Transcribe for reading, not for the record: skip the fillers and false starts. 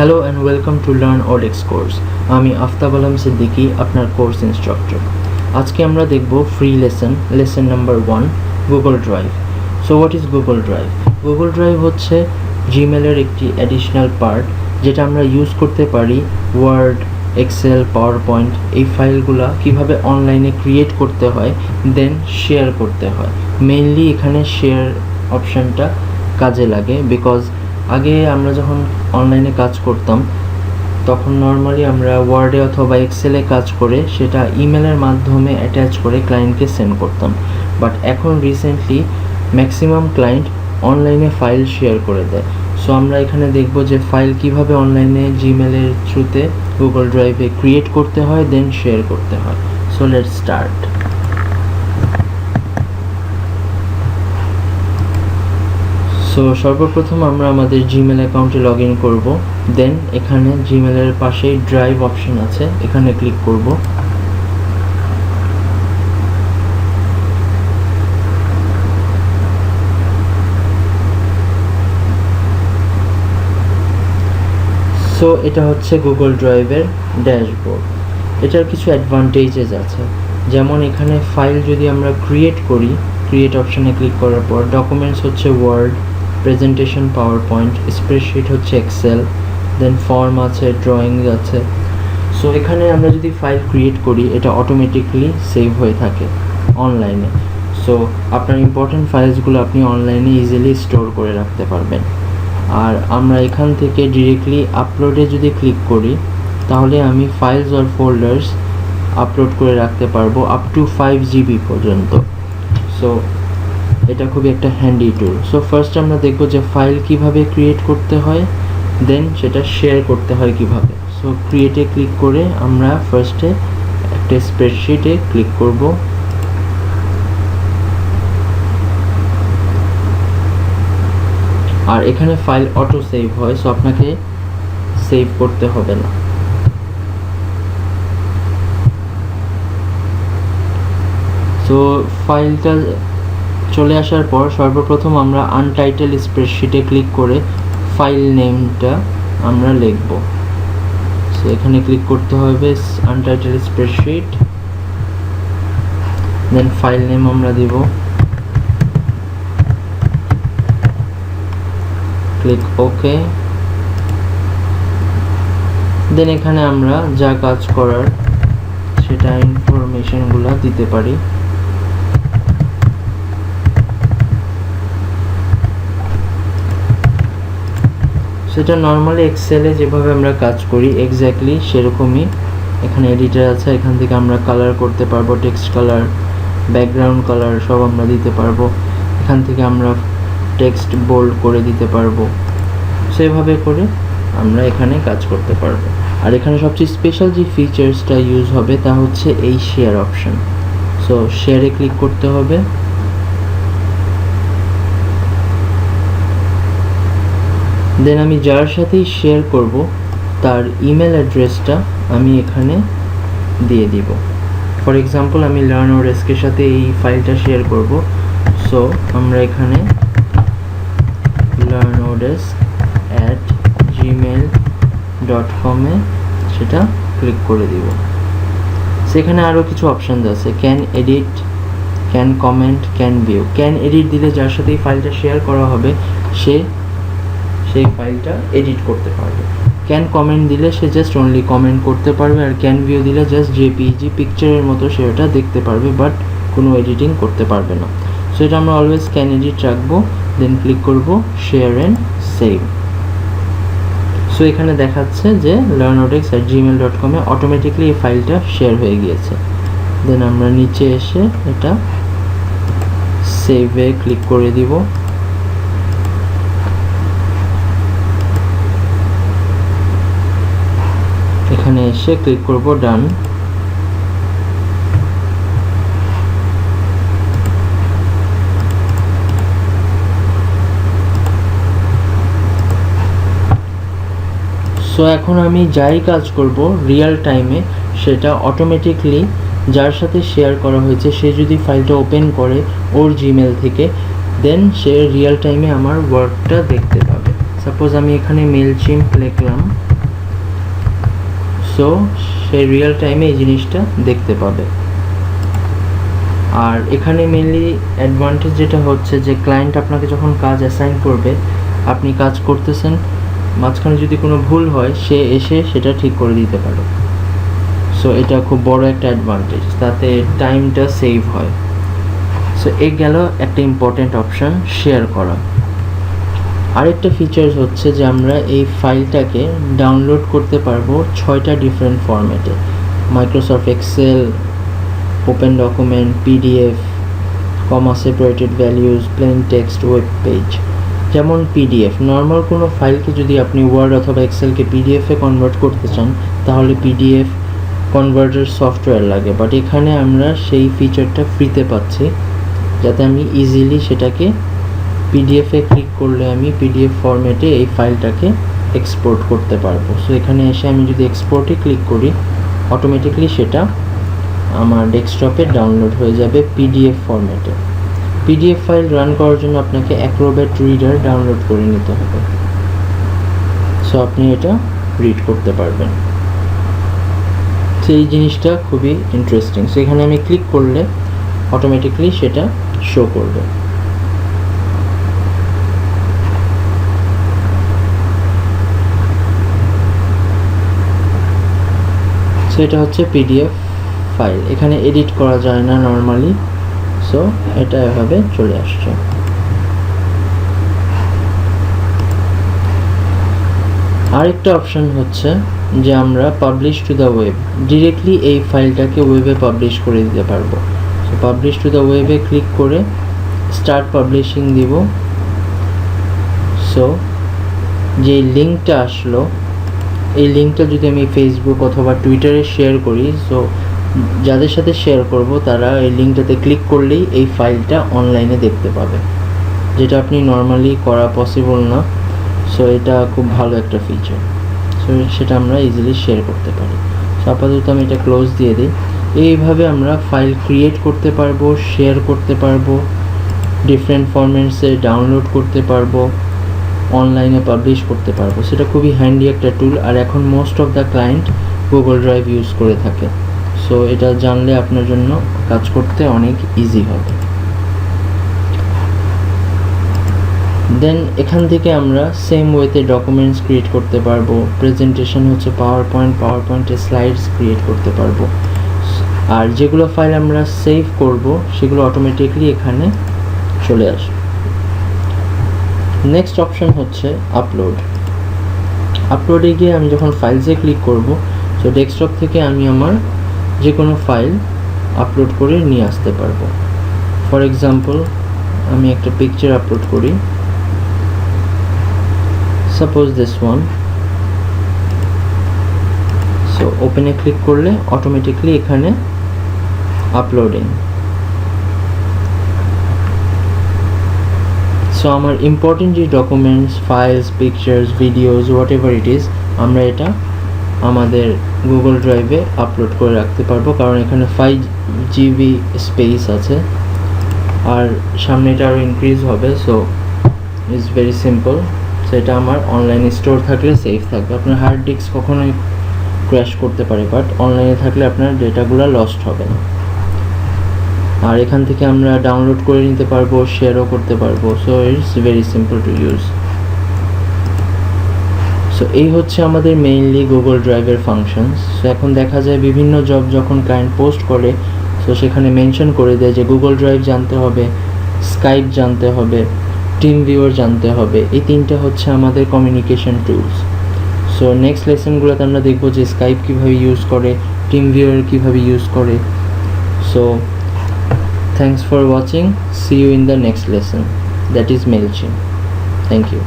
Hello and welcome to learn Odex course. আমি আফতাব আলম সিদ্দিকী, আপনার course instructor. আজকে আমরা দেখব free lesson number 1, Google drive. So what is Google drive? Google drive হচ্ছে জিমেলের একটি অ্যাডিশনাল পার্ট, যেটা আমরা ইউজ করতে পারি ওয়ার্ড, এক্সেল, পাওয়ার পয়েন্ট এই ফাইলগুলো কীভাবে অনলাইনে ক্রিয়েট করতে হয়, দেন শেয়ার করতে হয়। মেইনলি এখানে শেয়ার অপশানটা কাজে লাগে, বিকজ আগে আমরা যখন অনলাইনে কাজ করতাম তখন নর্মালি আমরা ওয়ার্ডে অথবা এক্সেলে কাজ করে সেটা ইমেলের মাধ্যমে অ্যাটাচ করে ক্লায়েন্টকে সেন্ড করতাম। বাট এখন রিসেন্টলি ম্যাক্সিমাম ক্লায়েন্ট অনলাইনে ফাইল শেয়ার করে দেয়। সো আমরা এখানে দেখব যে ফাইল কিভাবে অনলাইনে জিমেলের থ্রুতে গুগল ড্রাইভে ক্রিয়েট করতে হয়, দেন শেয়ার করতে হয়। So let's start. সো সর্বপ্রথম আমরা আমাদের জিমেল অ্যাকাউন্টে লগ ইন করবো। দেন এখানে জিমেলের পাশেই ড্রাইভ অপশন আছে, এখানে ক্লিক করব। সো এটা হচ্ছে গুগল ড্রাইভের ড্যাশবোর্ড। এটার কিছু অ্যাডভান্টেজেস আছে, যেমন এখানে ফাইল যদি আমরা ক্রিয়েট করি, ক্রিয়েট অপশানে ক্লিক করার পর ডকুমেন্টস হচ্ছে word, presentation PowerPoint, spreadsheet হচ্ছে এক্সেল, দেন ফর্ম আছে, ড্রয়িং আছে। সো এখানে আমরা যদি ফাইল ক্রিয়েট করি এটা অটোমেটিকলি সেভ হয়ে থাকে অনলাইনে। সো আপনার ইম্পর্টেন্ট ফাইলসগুলো আপনি অনলাইনে ইজিলি স্টোর করে রাখতে পারবেন। আর আমরা এখান থেকে ডিরেক্টলি আপলোডে যদি ক্লিক করি তাহলে আমি ফাইলস আর ফোল্ডার্স আপলোড করে রাখতে পারবো আপ টু 5 GB পর্যন্ত। সো এটা খুবই একটা হ্যান্ডি টুল। সো ফার্স্ট আমরা দেখব যে ফাইল কিভাবে ক্রিয়েট করতে হয়, দেন সেটা শেয়ার করতে হয় কিভাবে। সো ক্রিয়েটে ক্লিক করে আমরা ফার্স্টে একটা স্প্রেডশিটে ক্লিক করব। আর এখানে ফাইল অটো সেভ হয়, সো আপনাকে সেভ করতে হবে না। সো ফাইলটা চলে আসার পর সর্বপ্রথম আমরা আনটাইটেল স্প্রেডশিটে ক্লিক করে ফাইল নেমটা আমরা লিখব। সো এখানে ক্লিক করতে হবে untitled spreadsheet, then file name আমরা দিব, ক্লিক ওকে। দেন এখানে আমরা যা কাজ করার সেটা ইনফরমেশনগুলো দিতে পারি। সেটা নর্মালি এক্সেলে যেভাবে আমরা কাজ করি এক্স্যাক্টলি সেরকমই। এখানে এডিটর আছে, এখান থেকে আমরা কালার করতে পারবো, টেক্সট কালার, ব্যাকগ্রাউন্ড কালার সব আমরা দিতে পারবো। এখান থেকে আমরা টেক্সট বোল্ড করে দিতে পারবো। সেভাবে করে আমরা এখানে কাজ করতে পারবো। আর এখানে সবচেয়ে স্পেশাল যে ফিচার্সটা ইউজ হবে তা হচ্ছে এই শেয়ার অপশন। সো শেয়ারে ক্লিক করতে হবে। দেন আমি যার সাথেই শেয়ার করব তার ইমেল অ্যাড্রেসটা আমি এখানে দিয়ে দিব। ফর এক্সাম্পল আমি লার্ন ওডেস্কের সাথে এই ফাইলটা শেয়ার করব। সো আমরা এখানে learnodesk@gmail.com সেটা ক্লিক করে দিব। সেখানে আরও কিছু অপশানস আছে, can edit, can comment, can view. Can edit দিলে যার সাথে এই ফাইলটা শেয়ার করা হবে সেই ফাইলটা এডিট করতে পারবে। ক্যান কমেন্ট দিলে সে জাস্ট অনলি কমেন্ট করতে পারবে, আর ক্যান ভিউ দিলে জাস্ট জেপিইজি পিকচারের মতো সে ওটা দেখতে পারবে, বাট কোনো এডিটিং করতে পারবে না। সো এটা আমরা অলওয়েজ ক্যান এডিট রাখবো। দেন ক্লিক করব শেয়ার অ্যান্ড সেভ। সো এখানে দেখাচ্ছে যে learnodesk@gmail.com অটোমেটিকলি এই ফাইলটা শেয়ার হয়ে গিয়েছে। দেন আমরা নিচে এসে এটা সেভে ক্লিক করে দিব। এখানে এসে ক্লিক করব ডান। সো এখন আমি যাই কাজ করব রিয়েল টাইমে সেটা অটোমেটিকলি যার সাথে শেয়ার করা হয়েছে সে যদি ফাইলটা ওপেন করে ওর জিমেল থেকে, দেন সে রিয়েল টাইমে আমার ওয়ার্কটা দেখতে পাবে। সাপোজ আমি এখানে মেলচিম্প লিখলাম, সো সে রিয়েল টাইমে এই জিনিসটা দেখতে পাবে। আর এখানে মেনলি অ্যাডভান্টেজ যেটা হচ্ছে যে ক্লায়েন্ট আপনাকে যখন কাজ অ্যাসাইন করবে, আপনি কাজ করতেছেন, মাঝখানে যদি কোনো ভুল হয় সে এসে সেটা ঠিক করে দিতে পারে। সো এটা খুব বড় একটা অ্যাডভান্টেজ, তাতে টাইমটা সেভ হয়। সো এই গেল একটা ইম্পর্টেন্ট অপশান, শেয়ার করা। আরেকটা ফিচার্স হচ্ছে যে আমরা এই ফাইলটাকে ডাউনলোড করতে পারবো 6টা ডিফারেন্ট ফরম্যাটে, Microsoft Excel, open document, PDF, comma separated values, plain text, web page. যেমন পিডিএফ, নর্মাল কোনো ফাইলকে যদি আপনি ওয়ার্ড অথবা এক্সেলকে পিডিএফে কনভার্ট করতে চান তাহলে পিডিএফ কনভার্টার সফটওয়্যার লাগে, বাট এখানে আমরা সেই ফিচারটা ফ্রিতে পাচ্ছি, যাতে আমি ইজিলি সেটাকে পিডিএফে ক্লিক করলে আমি পিডিএফ ফরম্যাটে এই ফাইলটাকে এক্সপোর্ট করতে পারবো। সো এখানে এসে আমি যদি এক্সপোর্টে ক্লিক করি, অটোমেটিকলি সেটা আমার ডেস্কটপে ডাউনলোড হয়ে যাবে পিডিএফ ফরম্যাটে। পিডিএফ ফাইল রান করার জন্য আপনাকে অ্যাক্রোব্যাট রিডার ডাউনলোড করে নিতে হবে, সো আপনি এটা রিড করতে পারবেন। সেই জিনিসটা খুবই ইন্টারেস্টিং। সেখানে আমি ক্লিক করলে অটোমেটিকলি সেটা শো করবে। সো এটা হচ্ছে পিডিএফ ফাইল, এখানে এডিট করা যায় না নর্মালি, সো এটা এভাবে চলে আসছে। আরেকটা অপশন হচ্ছে যে আমরা publish to the web, directly এই ফাইলটাকে ওয়েবে পাবলিশ করে দিতে পারবো। সো পাবলিশ টু দ্য ওয়েবে ক্লিক করে স্টার্ট পাবলিশিং দিব। সো যে লিঙ্কটা আসলো, এই লিঙ্কটা যদি আমি ফেসবুক অথবা টুইটারে শেয়ার করি, সো যাদের সাথে শেয়ার করব তারা এই লিঙ্কটাতে ক্লিক করলেই এই ফাইলটা অনলাইনে দেখতে পাবে, যেটা আপনি নর্মালি করা পসিবল না। সো এটা খুব ভালো একটা ফিচার, সো সেটা আমরা ইজিলি শেয়ার করতে পারি। সো আপাতত আমি এটা ক্লোজ দিয়ে দিই। এইভাবে আমরা ফাইল ক্রিয়েট করতে পারবো, শেয়ার করতে পারবো, ডিফারেন্ট ফরম্যাটসে ডাউনলোড করতে পারবো, অনলাইনে পাবলিশ করতে পারবো। সেটা খুবই হ্যান্ডি একটা টুল, আর এখন most of the client Google drive use করে থাকে। সো এটা জানলে আপনার জন্য কাজ করতে অনেক ইজি হবে। দেন এখান থেকে আমরা সেম ওয়েতে ডকুমেন্টস ক্রিয়েট করতে পারবো, প্রেজেন্টেশন হচ্ছে পাওয়ার পয়েন্টে স্লাইডস ক্রিয়েট করতে পারবো, আর যেগুলো ফাইল আমরা সেভ করব সেগুলো অটোমেটিকলি এখানে চলে আসবে। নেক্সট অপশন হচ্ছে আপলোডে গিয়ে আমি যখন ফাইলসে ক্লিক করব, সো ডেস্কটপ থেকে আমি আমার যে কোনো ফাইল আপলোড করে নিয়ে আসতে পারবো। ফর এক্সাম্পল আমি একটা পিকচার আপলোড করি, সাপোজ দিস ওয়ান। সো ওপেনে ক্লিক করলে অটোমেটিকলি এখানে আপলোডিং। সো আমার ইম্পর্টেন্ট যে documents, files, pictures, videos, what ever it is, আমরা এটা আমাদের গুগল ড্রাইভে আপলোড করে রাখতে পারবো, কারণ এখানে 5 GB স্পেস আছে, আর সামনে এটা আরও ইনক্রিজ হবে। So it's very simple. সেটা আমার অনলাইনে স্টোর থাকলে সেফ থাকবে। আপনার হার্ড ডিস্ক কখনোই ক্র্যাশ করতে পারে, বাট অনলাইনে থাকলে আপনার ডেটাগুলো লস্ট হবে না। আর এখান থেকে আমরা ডাউনলোড করে নিতে পারবো, শেয়ারও করতে পারবো। So it's very simple to use. So এই হচ্ছে আমাদের মেইনলি গুগল ড্রাইভের ফাংশনস। সো এখন দেখা যায় বিভিন্ন জব যখন ক্লায়েন্ট পোস্ট করে, সো সেখানে মেনশন করে দেয় যে গুগল ড্রাইভ জানতে হবে, স্কাইপ জানতে হবে, টিম ভিউয়ার জানতে হবে। এই তিনটা হচ্ছে আমাদের কমিউনিকেশন টুলস। সো নেক্সট লেসনগুলোতে আমরা দেখবো যে স্কাইপ কীভাবে ইউজ করে, টিম ভিউয়ার কীভাবে ইউজ করে। So thanks for watching. See you in the next lesson, that is MailChimp. Thank you.